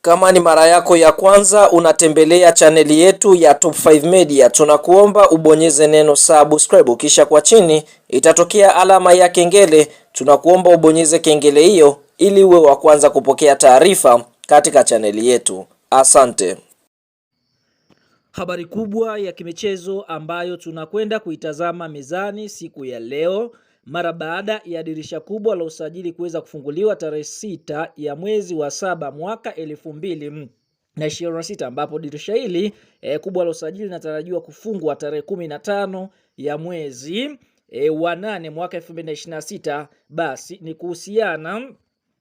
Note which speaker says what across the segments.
Speaker 1: Kama ni mara yako ya kwanza unatembelea chaneli yetu ya Top 5 Media, tunakuomba ubonyeze neno subscribe, kisha kwa chini itatokea alama ya kengele. Tunakuomba ubonyeze kengele hiyo ili uwe wa kwanza kupokea taarifa katika chaneli yetu. Asante. Habari kubwa ya kimichezo ambayo tunakwenda kuitazama mezani siku ya leo, mara baada ya dirisha kubwa la usajili kuweza kufunguliwa tarehe 6 ya mwezi wa 7 mwaka 2026, ambapo dirisha hili kubwa la usajili linatarajiwa kufungwa tarehe 15 ya mwezi wa 8 mwaka 2026. Basi ni kuhusiana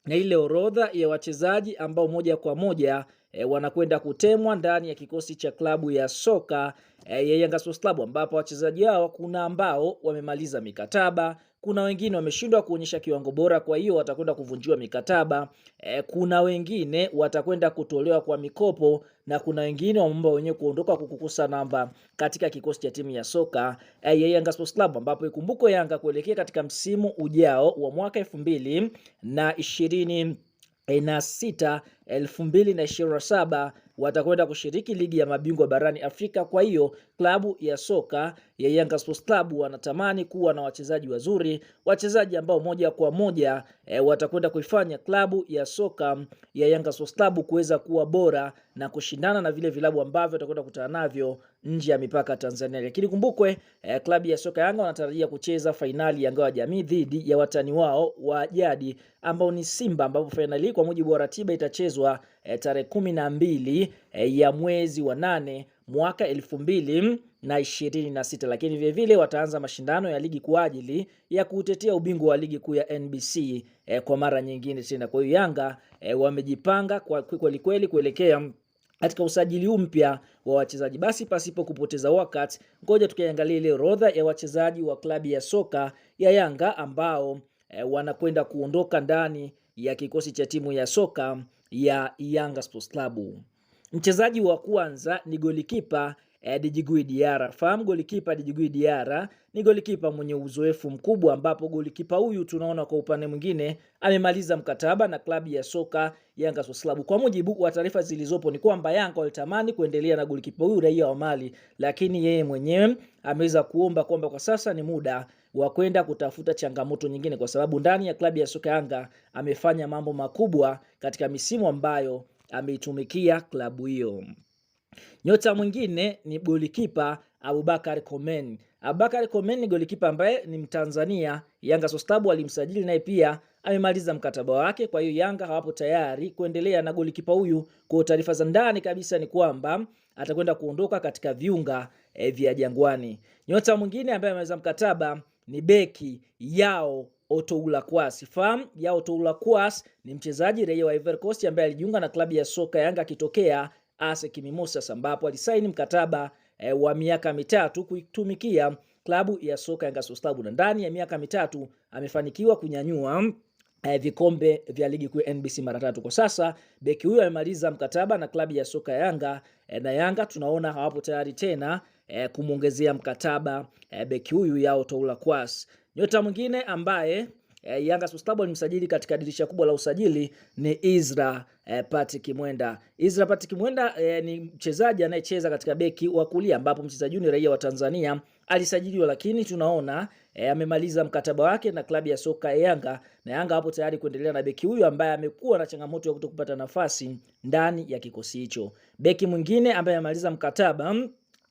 Speaker 1: na ile orodha ya wachezaji ambao moja kwa moja wanakwenda kutemwa ndani ya kikosi cha klabu ya soka ya Yanga Sports Club, ambapo wachezaji hao kuna ambao wamemaliza mikataba, kuna wengine wameshindwa kuonyesha kiwango bora, kwa hiyo watakwenda kuvunjiwa mikataba, kuna wengine watakwenda kutolewa kwa mikopo, na kuna wengine wameomba wenyewe kuondoka kukukusa namba katika kikosi cha timu ya soka ya Yanga Sports Club, ambapo ikumbuko Yanga kuelekea katika msimu ujao wa mwaka 2026 2027 watakwenda kushiriki ligi ya mabingwa barani Afrika. Kwa hiyo klabu ya soka ya Yanga Sports Club wanatamani kuwa na wachezaji wazuri, wachezaji ambao moja kwa moja watakwenda kuifanya klabu ya soka ya Yanga Sports Club kuweza kuwa bora na kushindana na vile vilabu ambavyo watakwenda kukutana navyo nje ya mipaka Tanzania. Lakini kumbukwe klabu ya soka Yanga wanatarajia kucheza fainali ya ngao ya jamii dhidi ya watani wao wa jadi ambao ni Simba, ambapo fainali kwa mujibu wa ratiba itachezwa tarehe 12 ya mwezi wa 8 mwaka 2026. Lakini vile vile wataanza mashindano ya ligi kwa ajili ya kutetea ubingwa wa ligi kuu ya NBC kwa mara nyingine tena. Kwa hiyo Yanga wamejipanga kwa kweli kuelekea katika usajili mpya wa wachezaji. Basi pasipo kupoteza wakati, ngoja tukiangalia ile orodha ya wachezaji wa klabu ya soka ya Yanga ambao wanakwenda kuondoka ndani ya kikosi cha timu ya soka ya Yanga Sports Club. Mchezaji wa kwanza ni golikipa Djigui Diarra. Fahamu golikipa Djigui Diarra ni golikipa mwenye uzoefu mkubwa, ambapo golikipa huyu tunaona kwa upande mwingine amemaliza mkataba na klabu ya soka Yanga Sports Club. Kwa mujibu wa taarifa zilizopo ni kwamba Yanga walitamani kuendelea na golikipa huyu raia wa Mali, lakini yeye mwenyewe ameweza kuomba kwamba kwa sasa ni muda wa kwenda kutafuta changamoto nyingine, kwa sababu ndani ya klabu ya soka Yanga amefanya mambo makubwa katika misimu ambayo ameitumikia klabu hiyo. Nyota mwingine ni golikipa Abubakar Komen. Abubakar Komen ni golikipa ambaye ni Mtanzania. Yanga Sports Club alimsajili naye pia amemaliza mkataba wake, kwa hiyo Yanga hawapo tayari kuendelea na golikipa huyu. Kwa taarifa za ndani kabisa ni kwamba atakwenda kuondoka katika viunga vya Jangwani. Nyota mwingine ambaye amemaliza mkataba ni beki Yao Otoula-Kwasi. Fahamu Yao Otoula-Kwasi ni mchezaji raia wa Ivory Coast ambaye alijiunga na klabu ya soka Yanga akitokea ASEC Mimosas, ambapo alisaini mkataba wa miaka 3 kuitumikia klabu ya soka Yanga Sports Club, na ndani ya miaka 3 amefanikiwa kunyanyua vikombe vya ligi kuu NBC mara 3. Kwa sasa beki huyo amemaliza mkataba na klabu ya soka Yanga, na Yanga tunaona hawapo tayari tena kumuongezea mkataba beki huyu Yao Otoula-Kwasi. Nyota mwingine ambaye Yanga Sports Club alimsajili katika dirisha kubwa la usajili ni Izra Patrick Mwenda. Izra Patrick Mwenda ni mchezaji anayecheza katika beki wa kulia, ambapo mchezaji ni raia wa Tanzania, alisajiliwa lakini tunaona amemaliza mkataba wake na klabu ya soka ya Yanga, na Yanga hapo tayari kuendelea na beki huyu ambaye amekuwa na changamoto ya kutokupata nafasi ndani ya kikosi hicho. Beki mwingine ambaye amemaliza mkataba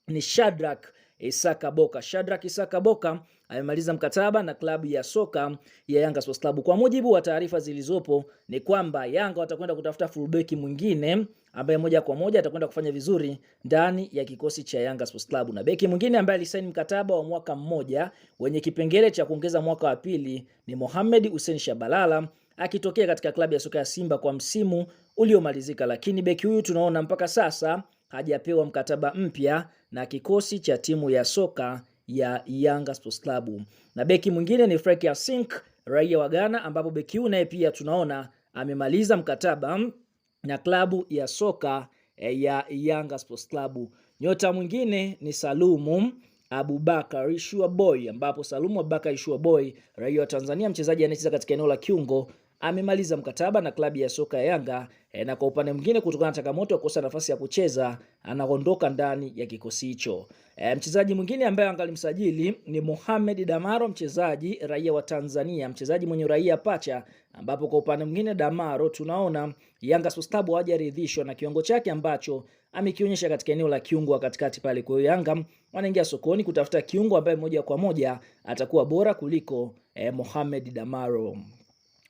Speaker 1: ni Shadrack Isaka Boka. Shadrack Isaka Boka amemaliza mkataba na klabu ya soka ya Yanga Sports Club. Kwa mujibu wa taarifa zilizopo ni kwamba Yanga watakwenda kutafuta fullback mwingine ambaye moja kwa moja atakwenda kufanya vizuri ndani ya kikosi cha Yanga Sports Club. Na beki mwingine ambaye alisaini mkataba wa mwaka mmoja wenye kipengele cha kuongeza mwaka wa pili ni Mohamed Hussein Shabalala akitokea katika klabu ya soka ya Simba kwa msimu uliomalizika, lakini beki huyu tunaona mpaka sasa hajapewa mkataba mpya na kikosi cha timu ya soka ya Yanga Sports Club. Na beki mwingine ni Frank Asink, raia wa Ghana, ambapo beki huyu naye pia tunaona amemaliza mkataba na klabu ya soka ya Yanga Sports Club. Nyota mwingine ni Salumu Abubakar Ishua Boy, ambapo Salumu Abubakar Ishua Boy, raia wa Tanzania, mchezaji anayecheza katika eneo la kiungo, amemaliza mkataba na klabu ya soka ya Yanga na kwa upande mwingine, kutokana na changamoto ya kukosa nafasi ya kucheza, anaondoka ndani ya kikosi hicho. Mchezaji mwingine ambaye angalimsajili ni Mohamed Damaro, mchezaji raia wa Tanzania, mchezaji mwenye raia pacha, ambapo kwa upande mwingine Damaro tunaona Yanga Sports Club hawajaridhishwa na kiwango chake ambacho amekionyesha katika eneo la kiungo katikati pale. Kwa hiyo Yanga wanaingia sokoni kutafuta kiungo ambaye moja kwa moja atakuwa bora kuliko Mohamed Damaro.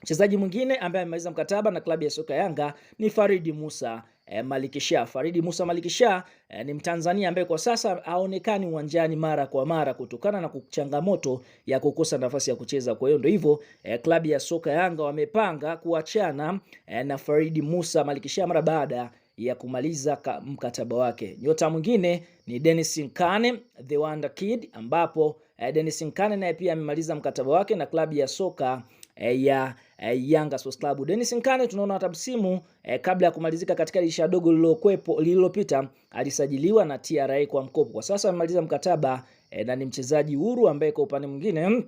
Speaker 1: Mchezaji mwingine ambaye amemaliza mkataba na klabu ya soka Yanga ni Faridi Musa Malikisha. Faridi Musa Malikisha ni Mtanzania ambaye kwa sasa haonekani uwanjani mara kwa mara kutokana na changamoto ya kukosa nafasi ya kucheza. Kwa hiyo ndio hivyo, klabu ya soka Yanga wamepanga kuachana na Faridi Musa Malikisha mara baada ya kumaliza mkataba wake. Nyota mwingine ni Dennis Nkane, the Wonder Kid, ambapo Dennis Nkane naye pia amemaliza mkataba wake na klabu ya soka ya Yanga Sports Club. Dennis Nkane tunaona hata msimu kabla ya kumalizika katika dirisha dogo lililopita alisajiliwa na TRA kwa mkopo. Kwa sasa amemaliza mkataba na ni mchezaji huru ambaye kwa upande mwingine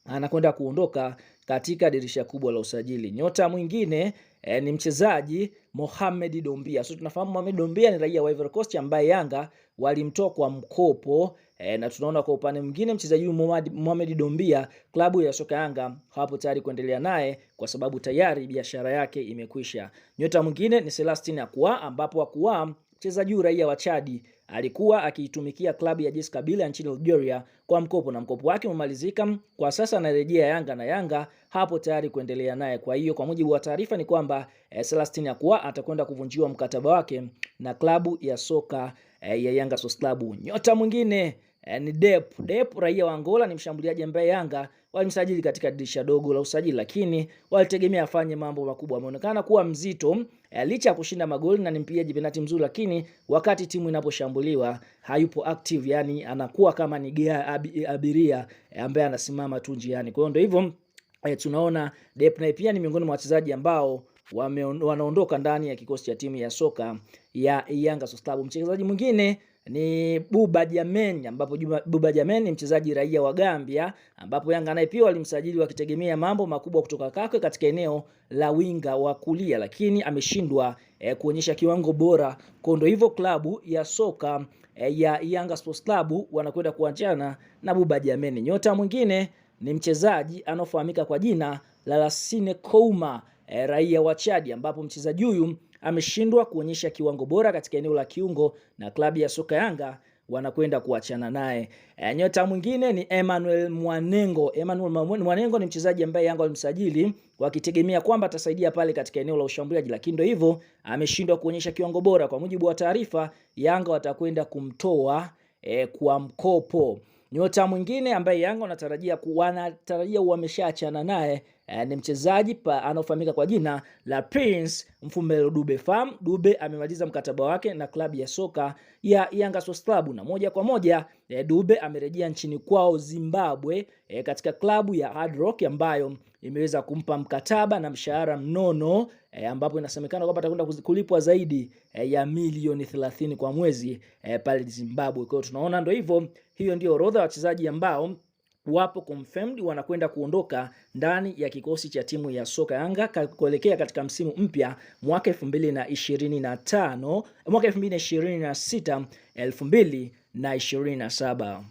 Speaker 1: anakwenda kuondoka katika dirisha kubwa la usajili. Nyota mwingine ni mchezaji Mohamed Dombia. So tunafahamu Mohamed Dombia ni raia wa Ivory Coast ambaye Yanga walimtoa kwa mkopo na tunaona kwa upande mwingine mchezaji Mohamed Dombia klabu ya soka Yanga hapo tayari kuendelea naye kwa sababu tayari biashara yake imekwisha. Nyota mwingine ni Celestine Akwa, ambapo Akwa mchezaji raia wa Chadi alikuwa akiitumikia klabu ya JS Kabylie nchini Algeria kwa mkopo na mkopo wake umemalizika. Kwa sasa anarejea Yanga na Yanga hapo tayari kuendelea naye. Kwa hiyo kwa mujibu wa taarifa ni kwamba Celestine Akwa atakwenda kuvunjiwa mkataba wake na klabu ya soka ya Yanga Sports Club. Nyota mwingine ni Dep raia wa Angola, ni mshambuliaji ambaye Yanga walimsajili katika dirisha dogo la usajili, lakini walitegemea afanye mambo makubwa. Ameonekana kuwa mzito licha ya kushinda magoli na ni mpigaji penalti mzuri, lakini wakati timu inaposhambuliwa hayupo active, yani anakuwa kama ni abiria ambaye anasimama tu njiani. Kwa hiyo ndio hivyo, tunaona Dep na pia ni miongoni mwa wachezaji ambao wanaondoka ndani ya kikosi cha timu ya soka ya Yanga Sports Club. Mchezaji mwingine ni Buba Jamen, ambapo Buba Jamen ni mchezaji raia wa Gambia, ambapo Yanga naye pia walimsajili wakitegemea mambo makubwa kutoka kwake katika eneo la winga wa kulia, lakini ameshindwa kuonyesha kiwango bora. Kwa ndio hivyo klabu ya soka ya Yanga Sports Club wanakwenda kuachana na Buba Jamen. Nyota mwingine ni mchezaji anofahamika kwa jina la Lassine Kouma, raia wa Chadi, ambapo mchezaji huyu ameshindwa kuonyesha kiwango bora katika eneo la kiungo na klabu ya soka Yanga wanakwenda kuachana naye. Nyota mwingine ni Emmanuel Mwanengo. Emmanuel Mwanengo ni mchezaji ambaye Yanga walimsajili wakitegemea kwamba atasaidia pale katika eneo la ushambuliaji, lakini ndio hivyo ameshindwa kuonyesha kiwango bora. Kwa mujibu wa taarifa, Yanga watakwenda kumtoa kwa mkopo. Nyota mwingine ambaye Yanga wanatarajia wameshaachana naye ni mchezaji anaofahamika kwa jina la Prince Mfumelo Dube. Dube amemaliza mkataba wake na klabu ya soka ya Yanga Sports Club na moja kwa moja Dube amerejea nchini kwao Zimbabwe katika klabu ya Hard Rock ambayo imeweza kumpa mkataba na mshahara mnono ambapo inasemekana kwamba atakwenda kulipwa zaidi ya milioni 30 kwa mwezi pale Zimbabwe. Kwa hiyo tunaona ndio hivyo, hiyo ndio orodha ya wachezaji ambao wapo confirmed wanakwenda kuondoka ndani ya kikosi cha timu ya soka Yanga kuelekea katika msimu mpya mwaka 2026 2027.